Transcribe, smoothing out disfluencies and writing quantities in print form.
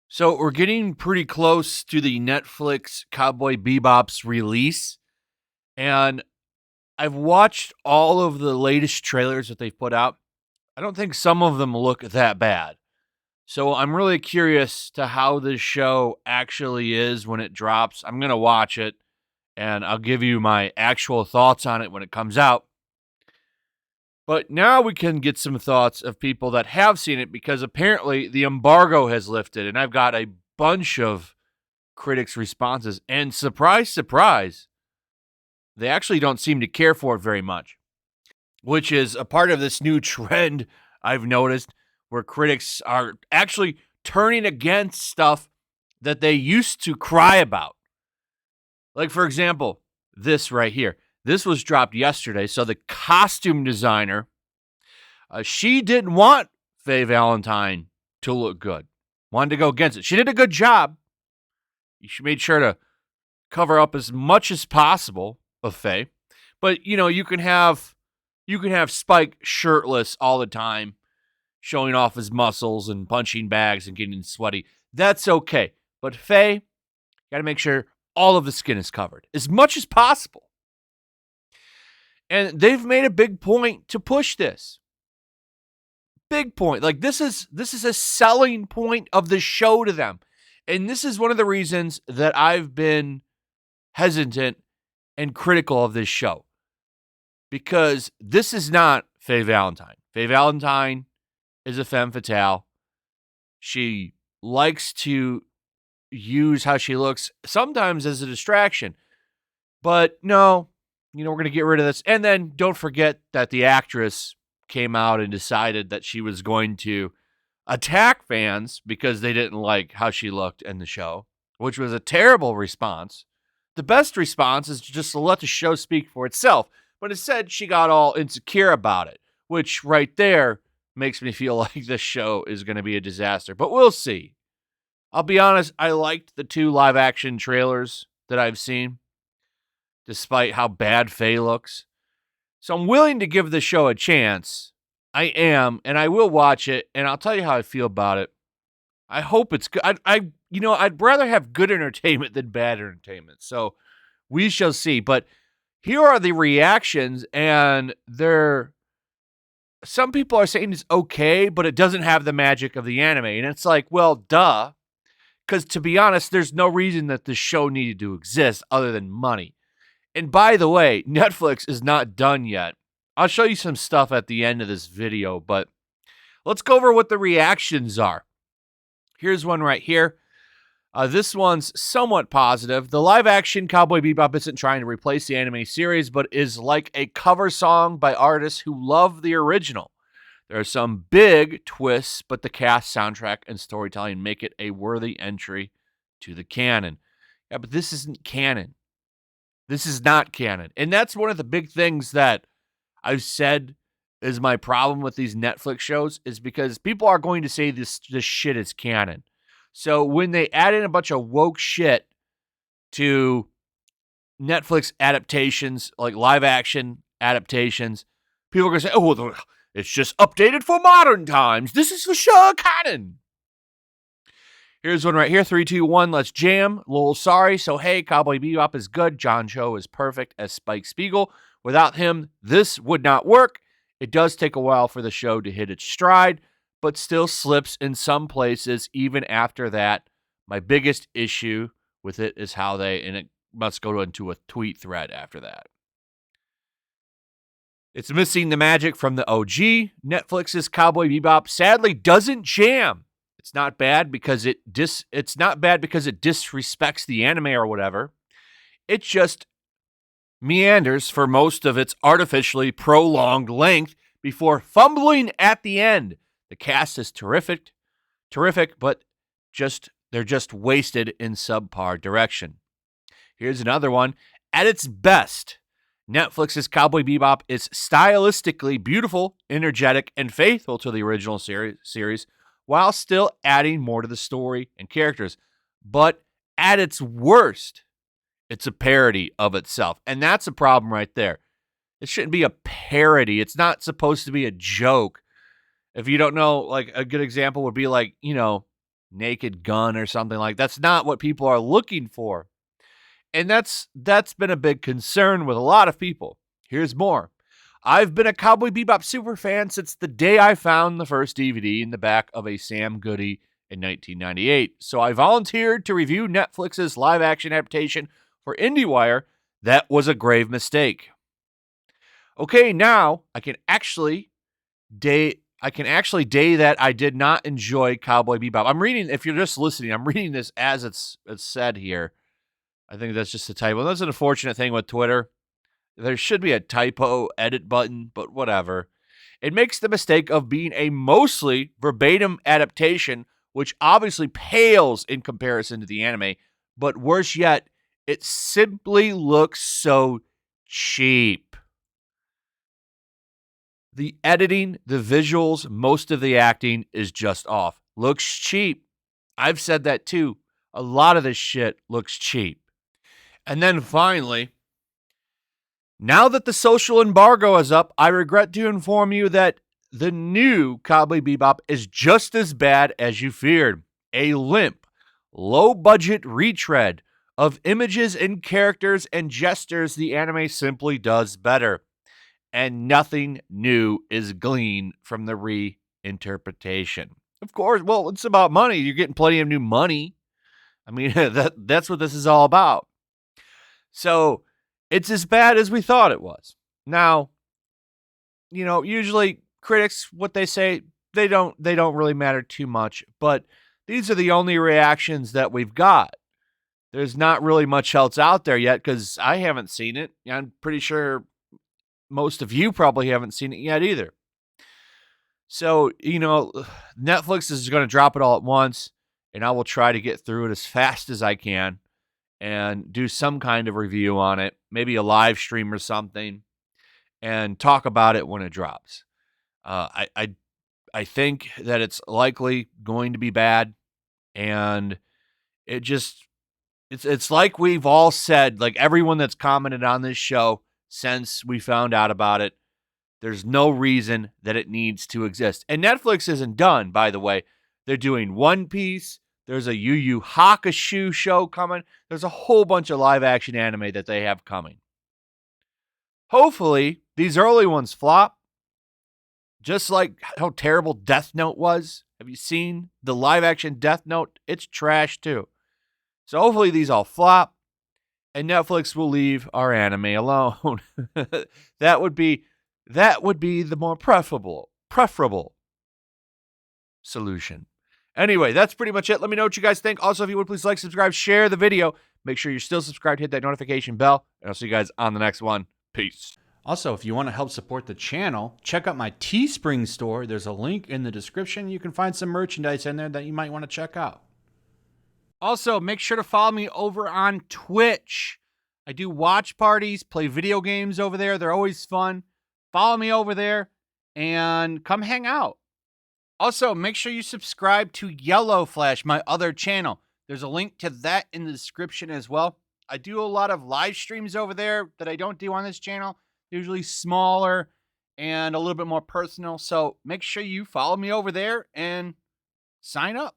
So we're getting pretty close to the Netflix Cowboy Bebop's release, and I've watched all of the latest trailers that they've put out. I don't think some of them look that bad. So I'm really curious to how this show actually is when it drops. I'm going to watch it, and I'll give you my actual thoughts on it when it comes out. But now we can get some thoughts of people that have seen it, because apparently the embargo has lifted, and I've got a bunch of critics' responses. And surprise, surprise, they actually don't seem to care for it very much, which is a part of this new trend I've noticed, where critics are actually turning against stuff that they used to cry about. Like, for example, this right here. This was dropped yesterday, so the costume designer, she didn't want Faye Valentine to look good. Wanted to go against it. She did a good job. She made sure to cover up as much as possible of Faye. But, you can have Spike shirtless all the time, showing off his muscles and punching bags and getting sweaty. That's okay. But Faye, got to make sure all of the skin is covered as much as possible. And they've made a big point to push this. Big point. Like, this is a selling point of the show to them. And this is one of the reasons that I've been hesitant and critical of this show. Because this is not Faye Valentine. Faye Valentine is a femme fatale. She likes to use how she looks sometimes as a distraction. But no, we're going to get rid of this. And then don't forget that the actress came out and decided that she was going to attack fans because they didn't like how she looked in the show, which was a terrible response. The best response is just to let the show speak for itself. But instead, she got all insecure about it, which right there makes me feel like this show is going to be a disaster. But we'll see. I'll be honest, I liked the 2 live-action trailers that I've seen, despite how bad Faye looks. So I'm willing to give the show a chance. I am, and I will watch it, and I'll tell you how I feel about it. I hope it's good. I'd rather have good entertainment than bad entertainment. So we shall see. But here are the reactions, and some people are saying it's okay, but it doesn't have the magic of the anime. And it's like, well, duh. Because to be honest, there's no reason that this show needed to exist other than money. And by the way, Netflix is not done yet. I'll show you some stuff at the end of this video, but let's go over what the reactions are. Here's one right here. This one's somewhat positive. The live-action Cowboy Bebop isn't trying to replace the anime series, but is like a cover song by artists who love the original. There are some big twists, but the cast, soundtrack, and storytelling make it a worthy entry to the canon. Yeah, but this isn't canon. This is not canon. And that's one of the big things that I've said is my problem with these Netflix shows, is because people are going to say this shit is canon. So when they add in a bunch of woke shit to Netflix adaptations, like live action adaptations, people are going to say, oh, well, it's just updated for modern times. This is for sure canon. Here's one right here. 3, 2, 1, let's jam. Lol, sorry. So, hey, Cowboy Bebop is good. John Cho is perfect as Spike Spiegel. Without him, this would not work. It does take a while for the show to hit its stride, but still slips in some places even after that. My biggest issue with it is how and it must go into a tweet thread after that. It's missing the magic from the OG. Netflix's Cowboy Bebop sadly doesn't jam. It's not bad because it disrespects the anime or whatever. It just meanders for most of its artificially prolonged length before fumbling at the end. The cast is terrific, but they're just wasted in subpar direction. Here's another one. At its best, Netflix's Cowboy Bebop is stylistically beautiful, energetic, and faithful to the original series, while still adding more to the story and characters. But at its worst, it's a parody of itself. And that's a problem right there. It shouldn't be a parody. It's not supposed to be a joke. If you don't know, like a good example would be like, Naked Gun or something like that's not what people are looking for. And that's been a big concern with a lot of people. Here's more. I've been a Cowboy Bebop super fan since the day I found the first DVD in the back of a Sam Goody in 1998. So I volunteered to review Netflix's live-action adaptation for IndieWire. That was a grave mistake. Okay, now I can actually day that I did not enjoy Cowboy Bebop. I'm reading, if you're just listening, I'm reading this as it's said here. I think that's just a typo. That's an unfortunate thing with Twitter. There should be a typo edit button, but whatever. It makes the mistake of being a mostly verbatim adaptation, which obviously pales in comparison to the anime, but worse yet, it simply looks so cheap. The editing, the visuals, most of the acting is just off. Looks cheap. I've said that too. A lot of this shit looks cheap. And then finally, now that the social embargo is up, I regret to inform you that the new Cowboy Bebop is just as bad as you feared. A limp, low-budget retread of images and characters and gestures the anime simply does better. And nothing new is gleaned from the reinterpretation. Of course, well, it's about money. You're getting plenty of new money. I mean, that's what this is all about. So it's as bad as we thought it was. Now, usually critics, what they say, they don't really matter too much, but these are the only reactions that we've got. There's not really much else out there yet because I haven't seen it. I'm pretty sure most of you probably haven't seen it yet either. So, Netflix is going to drop it all at once, and I will try to get through it as fast as I can and do some kind of review on it, maybe a live stream or something, and talk about it when it drops. I think that it's likely going to be bad, and it's like we've all said, like everyone that's commented on this show since we found out about it, there's no reason that it needs to exist. And Netflix isn't done, by the way. They're doing One Piece. There's a Yu Yu Hakusho show coming. There's a whole bunch of live-action anime that they have coming. Hopefully, these early ones flop. Just like how terrible Death Note was. Have you seen the live-action Death Note? It's trash, too. So hopefully these all flop. And Netflix will leave our anime alone. That would be the more preferable solution. Anyway, that's pretty much it. Let me know what you guys think. Also, if you would please like, subscribe, share the video. Make sure you're still subscribed, hit that notification bell, and I'll see you guys on the next one. Peace. Also, if you want to help support the channel, check out my Teespring store. There's a link in the description. You can find some merchandise in there that you might want to check out. Also, make sure to follow me over on Twitch. I do watch parties, play video games over there. They're always fun. Follow me over there and come hang out. Also, make sure you subscribe to YellowFlash, my other channel. There's a link to that in the description as well. I do a lot of live streams over there that I don't do on this channel. Usually smaller and a little bit more personal. So make sure you follow me over there and sign up.